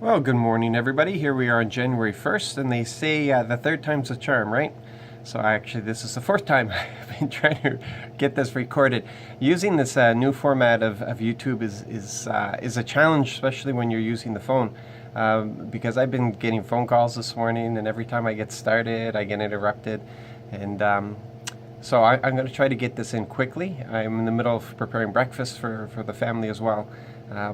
Well, good morning, everybody. Here we are on January 1st, and they say the third time's a charm, right? So actually, this is the fourth time I've been trying to get this recorded. Using this new format of YouTube is a challenge, especially when you're using the phone, because I've been getting phone calls this morning, and every time I get started, I get interrupted. And so I'm going to try to get this in quickly. I'm in the middle of preparing breakfast for the family as well.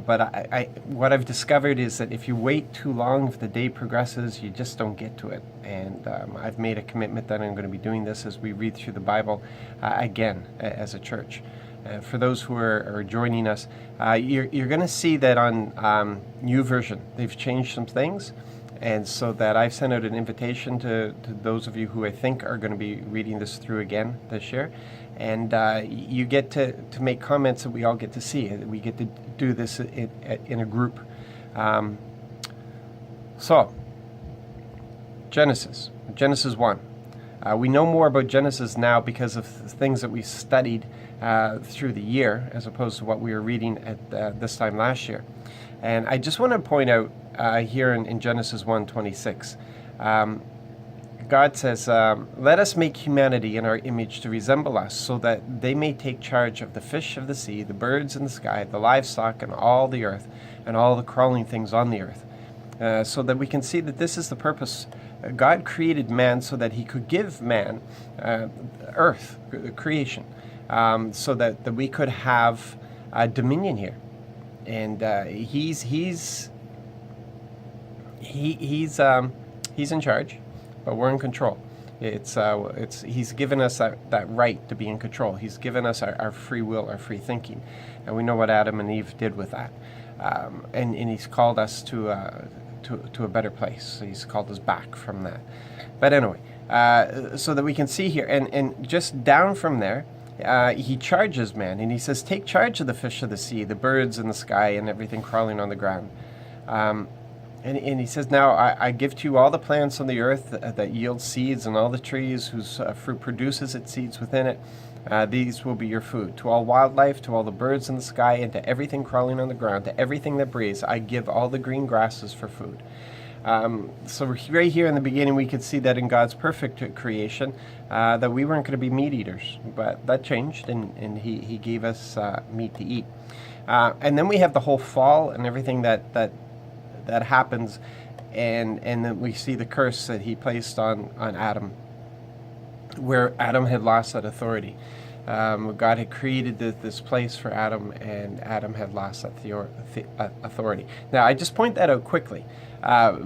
But what I've discovered is that if you wait too long, if the day progresses, you just don't get to it. And I've made a commitment that I'm going to be doing this as we read through the Bible again as a church. For those who are joining us, you're going to see that on YouVersion, they've changed some things. And so that I've sent out an invitation to those of you who I think are going to be reading this through again this year. And you get to make comments that we all get to see. We get to do this in a group. So, Genesis 1. We know more about Genesis now because of things that we studied through the year as opposed to what we were reading at this time last year. And I just want to point out here in Genesis 1:26, God says, let us make humanity in our image to resemble us, so that they may take charge of the fish of the sea, the birds in the sky, the livestock, and all the earth, and all the crawling things on the earth. So that we can see that this is the purpose. God created man so that he could give man earth, creation, so that we could have dominion here. And he's in charge, but we're in control. He's given us that right to be in control. He's given us our free will, our free thinking, and we know what Adam and Eve did with that. And he's called us to a better place. He's called us back from that. But anyway, so that we can see here, and just down from there, he charges man, and he says, take charge of the fish of the sea, the birds in the sky, and everything crawling on the ground. And he says, now I give to you all the plants on the earth that yield seeds, and all the trees whose fruit produces its seeds within it. These will be your food. To all wildlife, to all the birds in the sky, and to everything crawling on the ground, to everything that breathes, I give all the green grasses for food. So right here in the beginning, we could see that in God's perfect creation, that we weren't going to be meat eaters, but that changed, and he gave us meat to eat. And then we have the whole fall and everything that happens, and then we see the curse that he placed on Adam, where Adam had lost that authority. God had created this place for Adam, and Adam had lost that authority. Now, I just point that out quickly,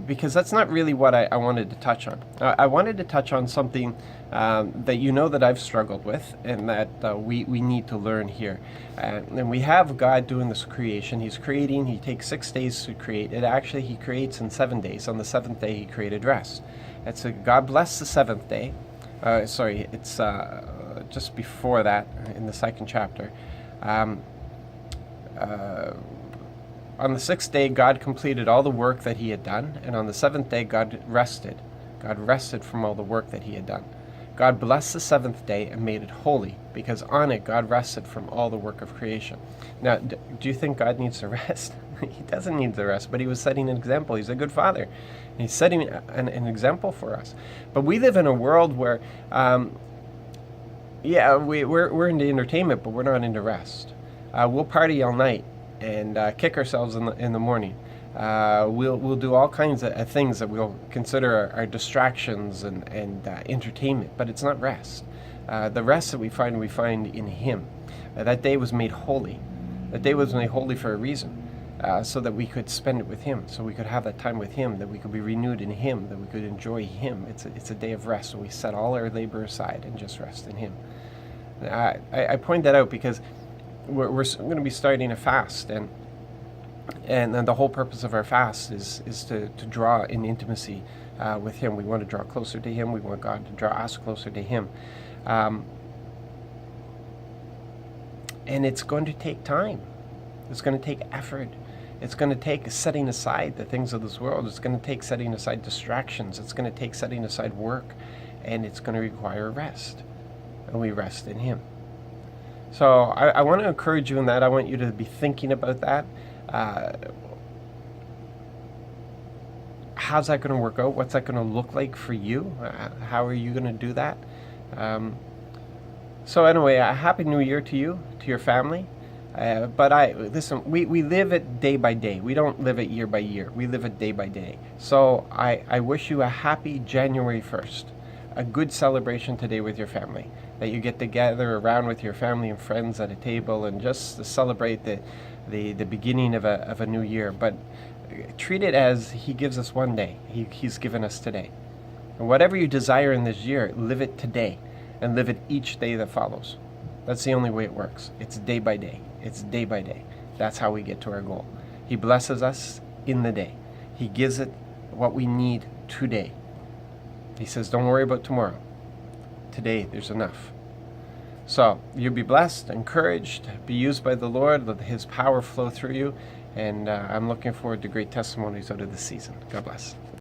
because that's not really what I wanted to touch on. I wanted to touch on something that you know that I've struggled with, and that we need to learn here. And we have God doing this creation. He's creating. He takes 6 days to create. Actually, he creates in 7 days. On the seventh day, he created rest. It's God blessed the seventh day. It's just before that, in the second chapter. On the sixth day, God completed all the work that he had done, and on the seventh day, God rested. God rested from all the work that he had done. God blessed the seventh day and made it holy, because on it, God rested from all the work of creation. Now, do you think God needs to rest? He doesn't need to rest, but he was setting an example. He's a good father. And he's setting an example for us. But we live in a world where, we're into entertainment, but we're not into rest. We'll party all night and kick ourselves in the morning. We'll do all kinds of things that we'll consider our distractions and entertainment, but it's not rest. The rest that we find in him. That day was made holy. That day was made holy for a reason. So that we could spend it with him, so we could have that time with him, that we could be renewed in him, that we could enjoy him. It's a day of rest, so we set all our labor aside and just rest in him. I point that out because we're going to be starting a fast, and then the whole purpose of our fast is to draw in intimacy with him. We want to draw closer to him. We want God to draw us closer to him. And it's going to take time. It's going to take effort. It's going to take setting aside the things of this world. It's going to take setting aside distractions. It's going to take setting aside work. And it's going to require rest. And we rest in him. So I want to encourage you in that. I want you to be thinking about that. how's that going to work out? What's that going to look like for you? How are you going to do that? So anyway, a happy new year to you, to your family. But listen, we live it day by day. We don't live it year by year. We live it day by day. So I wish you a happy January 1st, a good celebration today with your family, that you get together around with your family and friends at a table and just to celebrate the beginning of a new year. But treat it as He gives us one day. He's given us today. And whatever you desire in this year, live it today and live it each day that follows. That's the only way it works. It's day by day. It's day by day. That's how we get to our goal. He blesses us in the day. He gives it what we need today. He says, don't worry about tomorrow. Today, there's enough. So, you'll be blessed, encouraged, be used by the Lord, let His power flow through you, and I'm looking forward to great testimonies out of this season. God bless.